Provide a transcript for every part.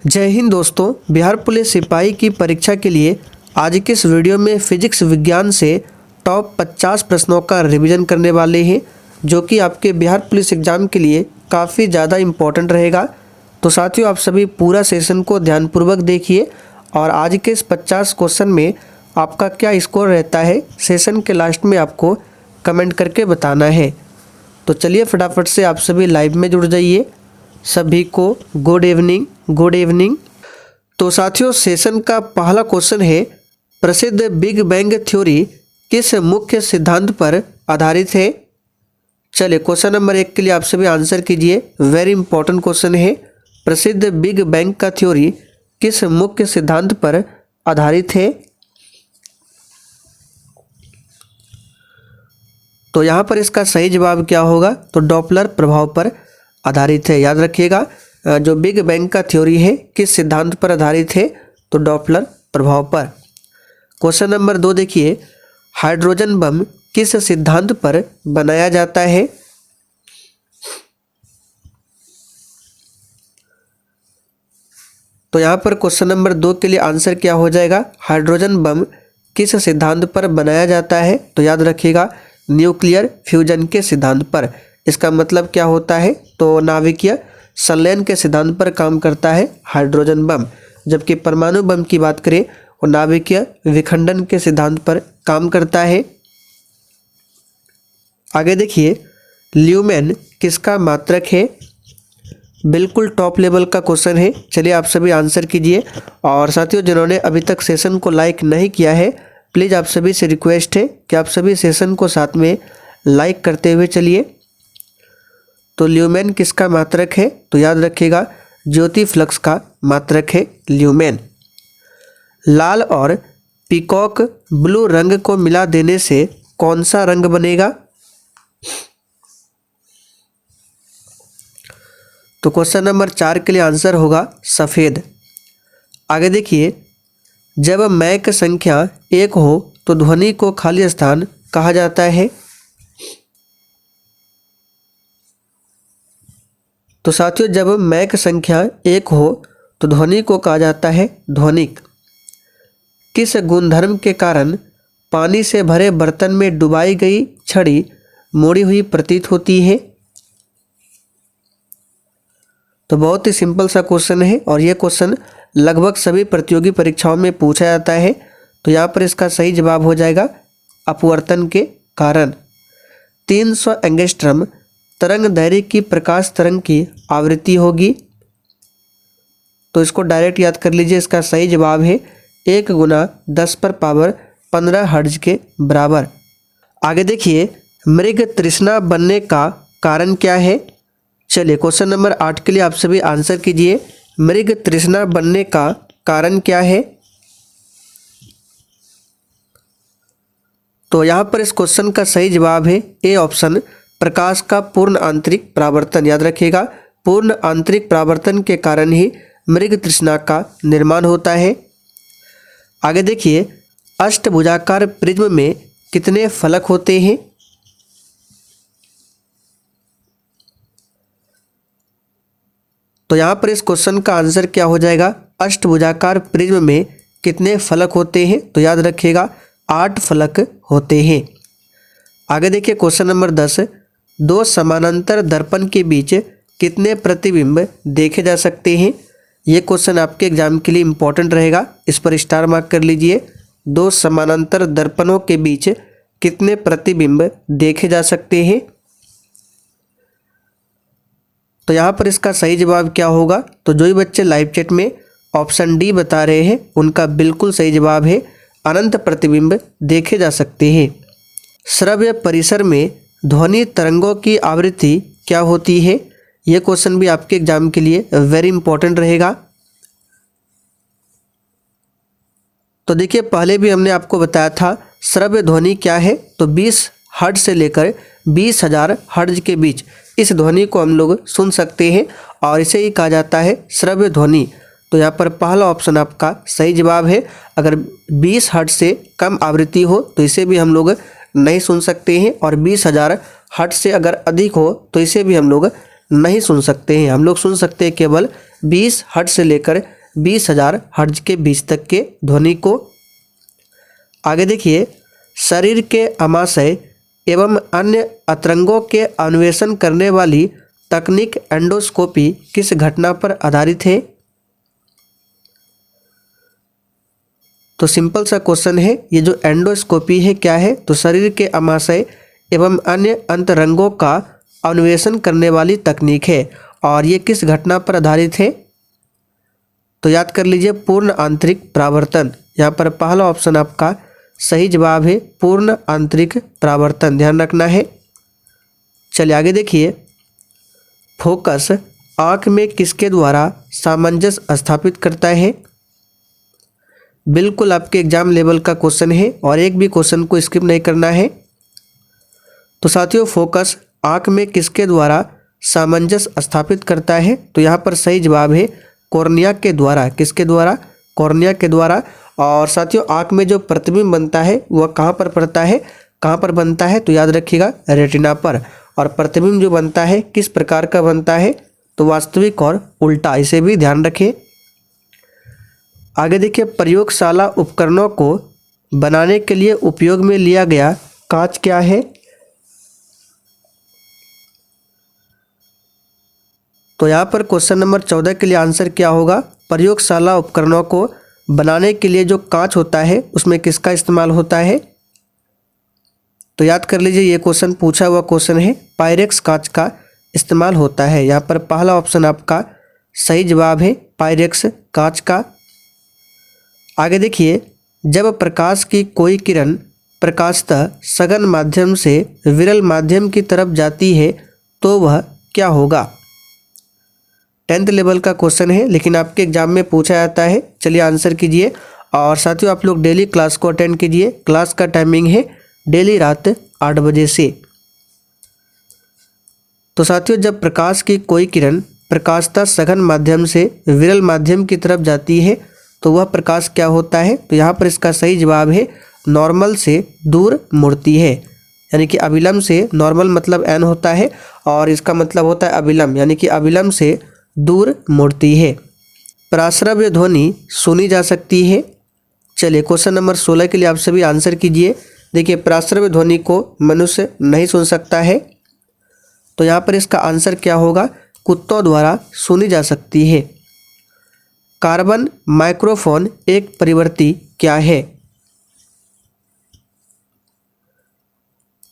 जय हिंद दोस्तों। बिहार पुलिस सिपाही की परीक्षा के लिए आज के इस वीडियो में फिजिक्स विज्ञान से टॉप 50 प्रश्नों का रिवीजन करने वाले हैं, जो कि आपके बिहार पुलिस एग्ज़ाम के लिए काफ़ी ज़्यादा इम्पोर्टेंट रहेगा। तो साथियों, आप सभी पूरा सेशन को ध्यानपूर्वक देखिए और आज के इस 50 क्वेश्चन में आपका क्या स्कोर रहता है, सेशन के लास्ट में आपको कमेंट करके बताना है। तो चलिए फटाफट से आप सभी लाइव में जुड़ जाइए। सभी को गुड इवनिंग। Good evening. तो साथियों, सेशन का पहला क्वेश्चन है, प्रसिद्ध बिग बैंग थ्योरी किस मुख्य सिद्धांत पर आधारित है। चलिए क्वेश्चन नंबर 1 के लिए आप सभी आंसर कीजिए। वेरी इंपॉर्टेंट क्वेश्चन है, प्रसिद्ध बिग बैंग का थ्योरी किस मुख्य सिद्धांत पर आधारित है। तो यहाँ पर इसका सही जवाब क्या होगा, तो डॉपलर प्रभाव पर आधारित है। याद रखिएगा, जो बिग बैंग का थ्योरी है किस सिद्धांत पर आधारित है, तो डॉपलर प्रभाव पर। क्वेश्चन नंबर 2 देखिए, हाइड्रोजन बम किस सिद्धांत पर बनाया जाता है। तो यहाँ पर क्वेश्चन नंबर 2 के लिए आंसर क्या हो जाएगा, हाइड्रोजन बम किस सिद्धांत पर बनाया जाता है। तो याद रखिएगा, न्यूक्लियर फ्यूजन के सिद्धांत पर। इसका मतलब क्या होता है, तो नाभिकीय संलयन के सिद्धांत पर काम करता है हाइड्रोजन बम। जबकि परमाणु बम की बात करें, वो नाभिकीय विखंडन के सिद्धांत पर काम करता है। आगे देखिए, ल्यूमेन किसका मात्रक है। बिल्कुल टॉप लेवल का क्वेश्चन है। चलिए आप सभी आंसर कीजिए। और साथियों, जिन्होंने अभी तक सेशन को लाइक नहीं किया है, प्लीज़ आप सभी से रिक्वेस्ट है कि आप सभी सेशन को साथ में लाइक करते हुए चलिए। तो ल्यूमेन किसका मात्रक है, तो याद रखिएगा, ज्योति फ्लक्स का मात्रक है ल्यूमेन। लाल और पीकॉक ब्लू रंग को मिला देने से कौन सा रंग बनेगा। तो क्वेश्चन नंबर 4 के लिए आंसर होगा सफ़ेद। आगे देखिए, जब मैक संख्या 1 हो तो ध्वनि को खाली स्थान कहा जाता है। तो साथियों, जब मैक संख्या 1 हो तो ध्वनि को कहा जाता है ध्वनिक। किस गुणधर्म के कारण पानी से भरे बर्तन में डुबाई गई छड़ी मोड़ी हुई प्रतीत होती है। तो बहुत ही सिंपल सा क्वेश्चन है और ये क्वेश्चन लगभग सभी प्रतियोगी परीक्षाओं में पूछा जाता है। तो यहाँ पर इसका सही जवाब हो जाएगा अपवर्तन के कारण। 300 एंगस्ट्रम तरंग दैर्घ्य की प्रकाश तरंग की आवृत्ति होगी। तो इसको डायरेक्ट याद कर लीजिए। इसका सही जवाब है 1 × 10⁻15 हर्ट्ज के बराबर। आगे देखिए, मृग तृष्णा बनने का कारण क्या है। चलिए क्वेश्चन नंबर 8 के लिए आप सभी आंसर कीजिए। मृग तृष्णा बनने का कारण क्या है। तो यहाँ पर इस क्वेश्चन का सही जवाब है ए ऑप्शन, प्रकाश का पूर्ण आंतरिक परावर्तन। याद रखिएगा, पूर्ण आंतरिक परावर्तन के कारण ही मृग तृष्णा का निर्माण होता है। आगे देखिए, अष्टभुजाकार प्रिज्म में कितने फलक होते हैं। तो यहाँ पर इस क्वेश्चन का आंसर क्या हो जाएगा, अष्टभुजाकार प्रिज्म में कितने फलक होते हैं। तो याद रखिएगा, 8 फलक होते हैं। आगे देखिए क्वेश्चन नंबर 10, 2 समानांतर दर्पण के बीच कितने प्रतिबिंब देखे जा सकते हैं। ये क्वेश्चन आपके एग्जाम के लिए इम्पोर्टेंट रहेगा, इस पर स्टार मार्क कर लीजिए। 2 समानांतर दर्पणों के बीच कितने प्रतिबिंब देखे जा सकते हैं। तो यहाँ पर इसका सही जवाब क्या होगा, तो जो भी बच्चे लाइव चैट में ऑप्शन डी बता रहे हैं, उनका बिल्कुल सही जवाब है अनंत प्रतिबिंब देखे जा सकते हैं। श्रव्य परिसर में ध्वनि तरंगों की आवृत्ति क्या होती है। यह क्वेश्चन भी आपके एग्जाम के लिए वेरी इंपॉर्टेंट रहेगा। तो देखिए, पहले भी हमने आपको बताया था श्रव्य ध्वनि क्या है, तो 20 हर्ट्ज से लेकर 20,000 हर्ट्ज के बीच इस ध्वनि को हम लोग सुन सकते हैं और इसे ही कहा जाता है श्रव्य ध्वनि। तो यहाँ पर पहला ऑप्शन आपका सही जवाब है। अगर 20 हर्ट्ज से कम आवृत्ति हो तो इसे भी हम लोग नहीं सुन सकते हैं, और 20,000 हर्ट्ज से अगर अधिक हो तो इसे भी हम लोग नहीं सुन सकते हैं। हम लोग सुन सकते हैं केवल 20 हर्ट्ज से लेकर 20,000 हर्ट्ज के बीच तक के ध्वनि को। आगे देखिए, शरीर के आमाशय एवं अन्य अतरंगों के अन्वेषण करने वाली तकनीक एंडोस्कोपी किस घटना पर आधारित है? तो सिंपल सा क्वेश्चन है, ये जो एंडोस्कोपी है क्या है? तो शरीर के आमाशय एवं अन्य अंतरंगों का अन्वेषण करने वाली तकनीक है और ये किस घटना पर आधारित है? तो याद कर लीजिए, पूर्ण आंतरिक परावर्तन। यहाँ पर पहला ऑप्शन आपका सही जवाब है, पूर्ण आंतरिक परावर्तन, ध्यान रखना है। चलिए आगे देखिए, फोकस आँख में किसके द्वारा सामंजस्य स्थापित करता है? बिल्कुल आपके एग्जाम लेवल का क्वेश्चन है और एक भी क्वेश्चन को स्किप नहीं करना है। तो साथियों, फोकस आँख में किसके द्वारा सामंजस्य स्थापित करता है? तो यहाँ पर सही जवाब है कॉर्निया के द्वारा। किसके द्वारा? कॉर्निया के द्वारा। और साथियों, आँख में जो प्रतिबिंब बनता है वह कहाँ पर पड़ता है, कहाँ पर बनता है? तो याद रखिएगा, रेटिना पर। और प्रतिबिंब जो बनता है किस प्रकार का बनता है? तो वास्तविक और उल्टा, इसे भी ध्यान रखें। आगे देखिए, प्रयोगशाला उपकरणों को बनाने के लिए उपयोग में लिया गया कांच क्या है? तो यहाँ पर क्वेश्चन नंबर 14 के लिए आंसर क्या होगा? प्रयोगशाला उपकरणों को बनाने के लिए जो कांच होता है उसमें किसका इस्तेमाल होता है? तो याद कर लीजिए, ये क्वेश्चन पूछा हुआ क्वेश्चन है, पायरेक्स कांच का इस्तेमाल होता है। यहाँ पर पहला ऑप्शन आपका सही जवाब है, पायरेक्स कांच का। आगे देखिए, जब प्रकाश की कोई किरण प्रकाशतः सघन माध्यम से विरल माध्यम की तरफ जाती है तो वह क्या होगा? 10th लेवल का क्वेश्चन है, लेकिन आपके एग्जाम में पूछा जाता है। चलिए आंसर कीजिए। और साथियों, आप लोग डेली क्लास को अटेंड कीजिए। क्लास का टाइमिंग है डेली रात 8 बजे से। तो साथियों, जब प्रकाश की कोई किरण प्रकाशतः सघन माध्यम से विरल माध्यम की तरफ जाती है तो वह प्रकाश क्या होता है? तो यहाँ पर इसका सही जवाब है नॉर्मल से दूर मुड़ती है। यानी कि अभिलंब से, नॉर्मल मतलब एन होता है और इसका मतलब होता है अभिलंब, यानी कि अभिलंब से दूर मुड़ती है। प्राश्रव्य ध्वनि सुनी जा सकती है। चलिए क्वेश्चन नंबर 16 के लिए आप सभी आंसर कीजिए। देखिए, प्राश्रव्य ध्वनि को मनुष्य नहीं सुन सकता है, तो यहाँ पर इसका आंसर क्या होगा? कुत्तों द्वारा सुनी जा सकती है। कार्बन माइक्रोफोन एक परिवर्ती क्या है?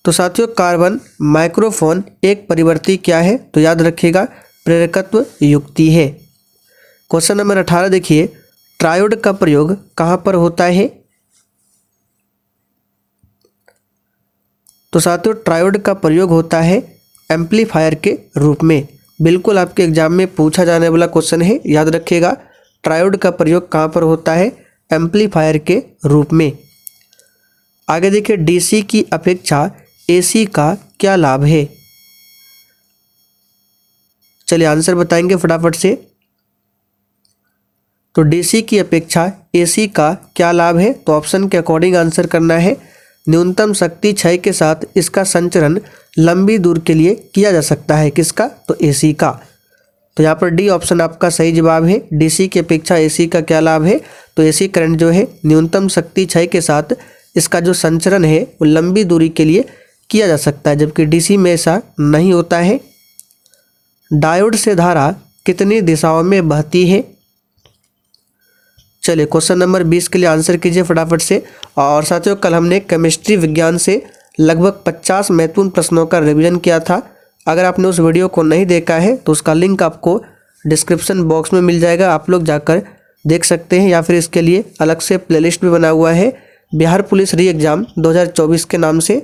तो साथियों, कार्बन माइक्रोफोन एक परिवर्ती क्या है? तो याद रखिएगा, प्रेरकत्व युक्ति है। क्वेश्चन नंबर 18 देखिए, ट्रायोड का प्रयोग कहाँ पर होता है? तो साथियों, ट्रायोड का प्रयोग होता है एम्पलीफायर के रूप में। बिल्कुल आपके एग्जाम में पूछा जाने वाला क्वेश्चन है, याद रखिएगा, ट्रायोड का प्रयोग कहाँ पर होता है? एम्पलीफायर के रूप में। आगे देखिए, डीसी की अपेक्षा एसी का क्या लाभ है? चलिए आंसर बताएंगे फटाफट से। तो डीसी की अपेक्षा एसी का क्या लाभ है? तो ऑप्शन के अकॉर्डिंग आंसर करना है। न्यूनतम शक्ति क्षय के साथ इसका संचरण लंबी दूर के लिए किया जा सकता है। किसका? तो एसी का। तो यहाँ पर डी ऑप्शन आपका सही जवाब है। डीसी की अपेक्षा एसी का क्या लाभ है? तो एसी करंट जो है न्यूनतम शक्ति क्षय के साथ इसका जो संचरण है वो लंबी दूरी के लिए किया जा सकता है, जबकि डीसी में ऐसा नहीं होता है। डायोड से धारा कितनी दिशाओं में बहती है? चलिए क्वेश्चन नंबर 20 के लिए आंसर कीजिए फटाफट से। और साथियों, कल हमने केमिस्ट्री विज्ञान से लगभग 50 महत्वपूर्ण प्रश्नों का रिवीजन किया था। अगर आपने उस वीडियो को नहीं देखा है तो उसका लिंक आपको डिस्क्रिप्शन बॉक्स में मिल जाएगा, आप लोग जाकर देख सकते हैं, या फिर इसके लिए अलग से प्लेलिस्ट भी बना हुआ है, बिहार पुलिस री एग्ज़ाम 2024 के नाम से।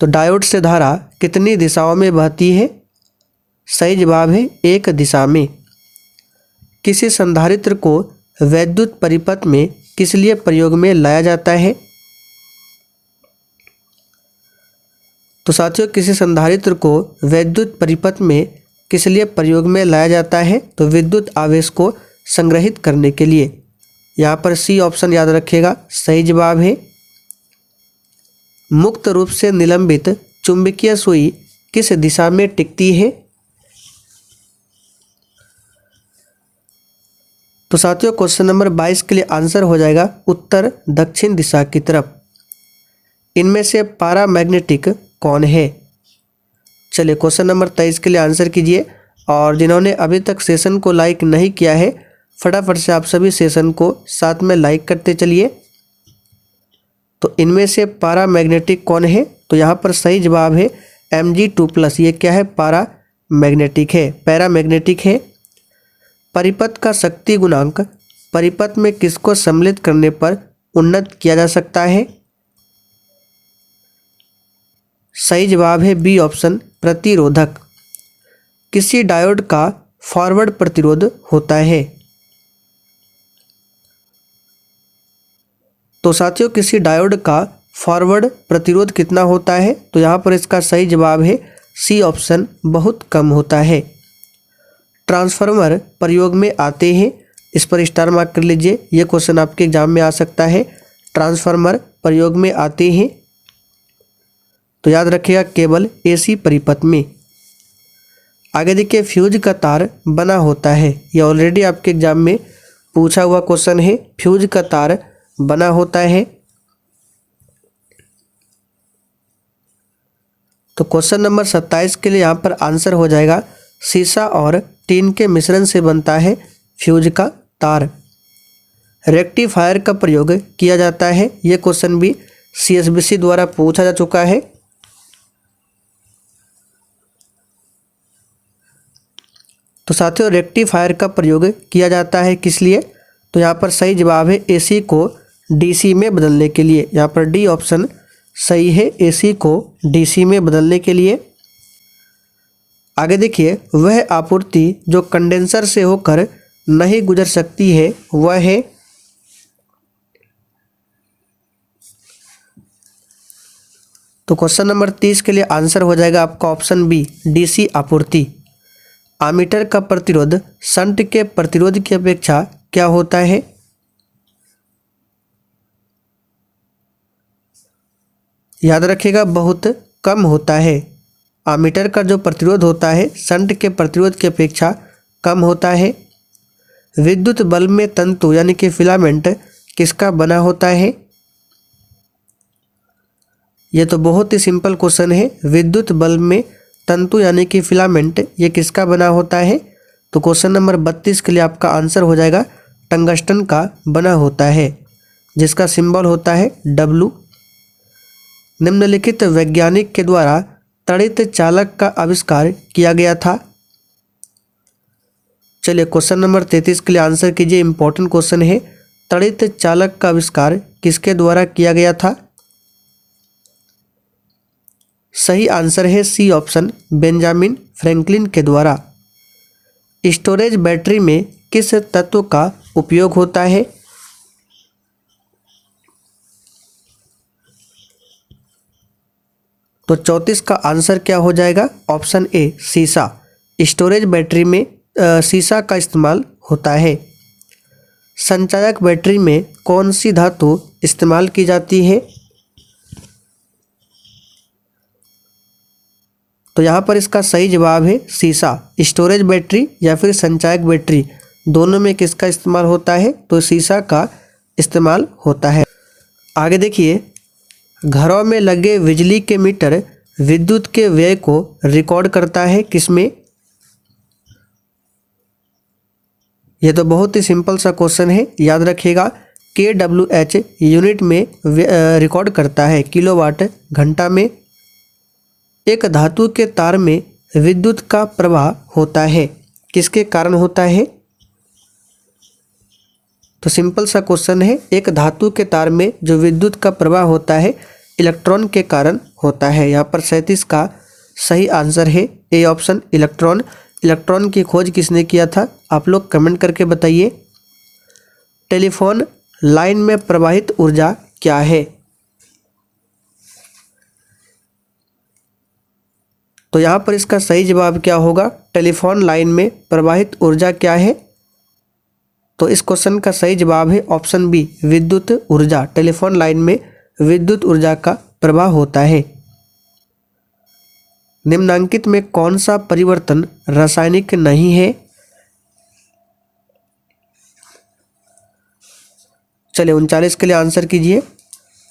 तो डायोड से धारा कितनी दिशाओं में बहती है? सही जवाब है एक दिशा में। किसी संधारित्र को वैद्युत परिपथ में किस लिए प्रयोग में लाया जाता है? तो साथियों, किसी संधारित्र को वैद्युत परिपथ में किस लिए प्रयोग में लाया जाता है? तो विद्युत आवेश को संग्रहित करने के लिए। यहाँ पर सी ऑप्शन याद रखिएगा, सही जवाब है। मुक्त रूप से निलंबित चुंबकीय सुई किस दिशा में टिकती है? तो साथियों क्वेश्चन नंबर 22 के लिए आंसर हो जाएगा उत्तर दक्षिण दिशा की तरफ। इनमें से पैरामैग्नेटिक कौन है? चलिए क्वेश्चन नंबर 23 के लिए आंसर कीजिए। और जिन्होंने अभी तक सेशन को लाइक नहीं किया है फटाफट से आप सभी सेशन को साथ में लाइक करते चलिए। तो इनमें से पैरामैग्नेटिक कौन है? तो यहाँ पर सही जवाब है Mg2+। ये क्या है? पैरामैग्नेटिक है, पैरामैग्नेटिक है। परिपथ का शक्ति गुणांक परिपथ में किसको सम्मिलित करने पर उन्नत किया जा सकता है? सही जवाब है बी ऑप्शन, प्रतिरोधक। किसी डायोड का फॉरवर्ड प्रतिरोध होता है? तो साथियों किसी डायोड का फॉरवर्ड प्रतिरोध कितना होता है? तो यहाँ पर इसका सही जवाब है सी ऑप्शन, बहुत कम होता है। ट्रांसफार्मर प्रयोग में आते हैं, इस पर स्टार मार्क कर लीजिए। ये क्वेश्चन आपके एग्जाम में आ सकता है। ट्रांसफार्मर प्रयोग में आते हैं तो याद रखिएगा केवल एसी परिपथ में। आगे देखिए फ्यूज का तार बना होता है, यह ऑलरेडी आपके एग्जाम में पूछा हुआ क्वेश्चन है। फ्यूज का तार बना होता है तो क्वेश्चन नंबर 27 के लिए यहाँ पर आंसर हो जाएगा सीसा और टीन के मिश्रण से बनता है फ्यूज का तार। रेक्टिफायर का प्रयोग किया जाता है, यह क्वेश्चन भी सीएसबीसी द्वारा पूछा जा चुका है। तो साथियों रेक्टिफायर का प्रयोग किया जाता है किस लिए? तो यहाँ पर सही जवाब है एसी को डीसी में बदलने के लिए। यहाँ पर डी ऑप्शन सही है, एसी को डीसी में बदलने के लिए। आगे देखिए वह आपूर्ति जो कंडेंसर से होकर नहीं गुजर सकती है वह है? तो क्वेश्चन नंबर 30 के लिए आंसर हो जाएगा आपका ऑप्शन बी, डीसी आपूर्ति। आमीटर का प्रतिरोध शंट के प्रतिरोध की अपेक्षा क्या होता है? याद रखिएगा बहुत कम होता है। आमीटर का जो प्रतिरोध होता है शंट के प्रतिरोध की अपेक्षा कम होता है। विद्युत बल्ब में तंतु यानी कि फिलामेंट किसका बना होता है? यह तो बहुत ही सिंपल क्वेश्चन है। विद्युत बल्ब में तंतु यानी कि फिलामेंट ये किसका बना होता है? तो क्वेश्चन नंबर 32 के लिए आपका आंसर हो जाएगा टंगस्टन का बना होता है, जिसका सिंबल होता है W। निम्नलिखित वैज्ञानिक के द्वारा तड़ित चालक का आविष्कार किया गया था? चलिए क्वेश्चन नंबर 33 के लिए आंसर कीजिए, इंपॉर्टेंट क्वेश्चन है। तड़ित चालक का आविष्कार किसके द्वारा किया गया था? सही आंसर है सी ऑप्शन, बेंजामिन फ्रैंकलिन के द्वारा। स्टोरेज बैटरी में किस तत्व का उपयोग होता है? तो 34 का आंसर क्या हो जाएगा? ऑप्शन ए, सीसा। स्टोरेज बैटरी में सीसा का इस्तेमाल होता है। संचायक बैटरी में कौन सी धातु इस्तेमाल की जाती है? तो यहाँ पर इसका सही जवाब है सीसा। स्टोरेज बैटरी या फिर संचायक बैटरी दोनों में किसका इस्तेमाल होता है? तो सीसा का इस्तेमाल होता है। आगे देखिए घरों में लगे बिजली के मीटर विद्युत के व्यय को रिकॉर्ड करता है किसमें? यह तो बहुत ही सिंपल सा क्वेश्चन है, याद रखिएगा kWh यूनिट में रिकॉर्ड करता है, किलोवाट घंटा में। एक धातु के तार में विद्युत का प्रवाह होता है, किसके कारण होता है? तो सिंपल सा क्वेश्चन है, एक धातु के तार में जो विद्युत का प्रवाह होता है इलेक्ट्रॉन के कारण होता है। यहाँ पर 37 का सही आंसर है ए ऑप्शन, इलेक्ट्रॉन। इलेक्ट्रॉन की खोज किसने किया था? आप लोग कमेंट करके बताइए। टेलीफोन लाइन में प्रवाहित ऊर्जा क्या है? तो यहाँ पर इसका सही जवाब क्या होगा? टेलीफोन लाइन में प्रवाहित ऊर्जा क्या है? तो इस क्वेश्चन का सही जवाब है ऑप्शन बी, विद्युत ऊर्जा। टेलीफोन लाइन में विद्युत ऊर्जा का प्रवाह होता है। निम्नांकित में कौन सा परिवर्तन रासायनिक नहीं है? चलिए 39 के लिए आंसर कीजिए।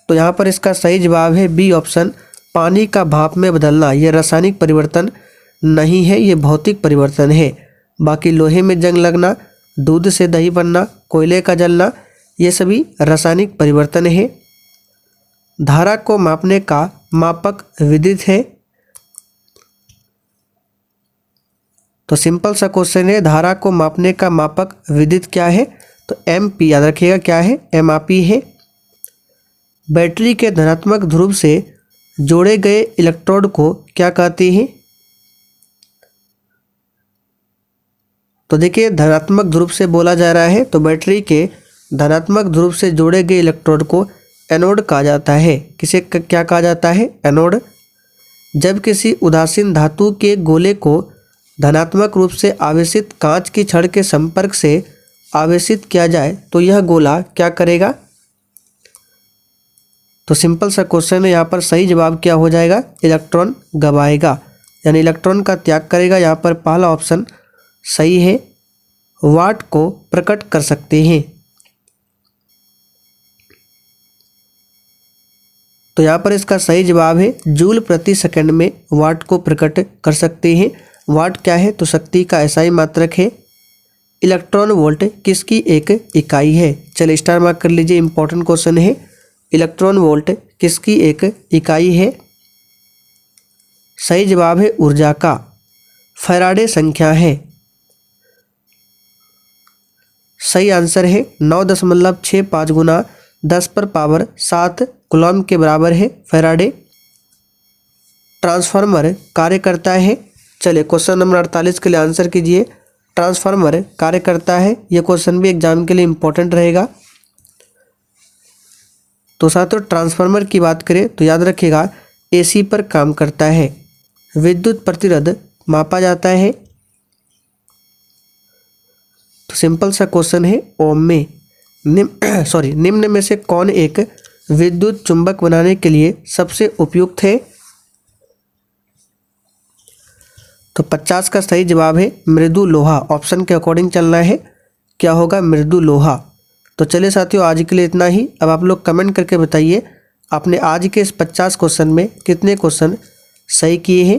तो यहाँ पर इसका सही जवाब है बी ऑप्शन, पानी का भाप में बदलना। यह रासायनिक परिवर्तन नहीं है, ये भौतिक परिवर्तन है। बाकी लोहे में जंग लगना, दूध से दही बनना, कोयले का जलना, ये सभी रासायनिक परिवर्तन है। धारा को मापने का मापक विद्युत है। तो सिंपल सा क्वेश्चन है, धारा को मापने का मापक विद्युत क्या है? तो एमपी, याद रखिएगा क्या है? एमआरपी है। बैटरी के धनात्मक ध्रुव से जोड़े गए इलेक्ट्रोड को क्या कहते हैं? तो देखिए धनात्मक ध्रुव से बोला जा रहा है, तो बैटरी के धनात्मक ध्रुव से जोड़े गए इलेक्ट्रोड को एनोड कहा जाता है। किसे क्या कहा जाता है? एनोड। जब किसी उदासीन धातु के गोले को धनात्मक रूप से आवेशित कांच की छड़ के संपर्क से आवेशित किया जाए तो यह गोला क्या करेगा? तो सिंपल सा क्वेश्चन है, यहाँ पर सही जवाब क्या हो जाएगा? इलेक्ट्रॉन गवाएगा, यानी इलेक्ट्रॉन का त्याग करेगा। यहाँ पर पहला ऑप्शन सही है। वाट को प्रकट कर सकते हैं। तो यहाँ पर इसका सही जवाब है जूल प्रति सेकंड में वाट को प्रकट कर सकते हैं। वाट क्या है? तो शक्ति का एसआई मात्रक है। इलेक्ट्रॉन वोल्ट किसकी एक इकाई है? चलिए स्टार मार्क कर लीजिए, इंपॉर्टेंट क्वेश्चन है। इलेक्ट्रॉन वोल्ट किसकी एक इकाई है? सही जवाब है ऊर्जा का। फैराडे संख्या है। सही आंसर है 9.65 गुना 10⁻7 कूलम के बराबर है फैराडे। ट्रांसफार्मर कार्य करता है। चलिए क्वेश्चन नंबर 48 के लिए आंसर कीजिए। ट्रांसफार्मर कार्य करता है, यह क्वेश्चन भी एग्जाम के लिए इंपॉर्टेंट रहेगा। तो साथियों ट्रांसफार्मर की बात करें तो याद रखिएगा एसी पर काम करता है। विद्युत प्रतिरोध मापा जाता है। तो सिंपल सा क्वेश्चन है ओम में। निम्न में से कौन एक विद्युत चुंबक बनाने के लिए सबसे उपयुक्त है? तो 50 का सही जवाब है मृदु लोहा। ऑप्शन के अकॉर्डिंग चलना है, क्या होगा? मृदु लोहा। तो चलिए साथियों आज के लिए इतना ही। अब आप लोग कमेंट करके बताइए आपने आज के इस 50 क्वेश्चन में कितने क्वेश्चन सही किए हैं।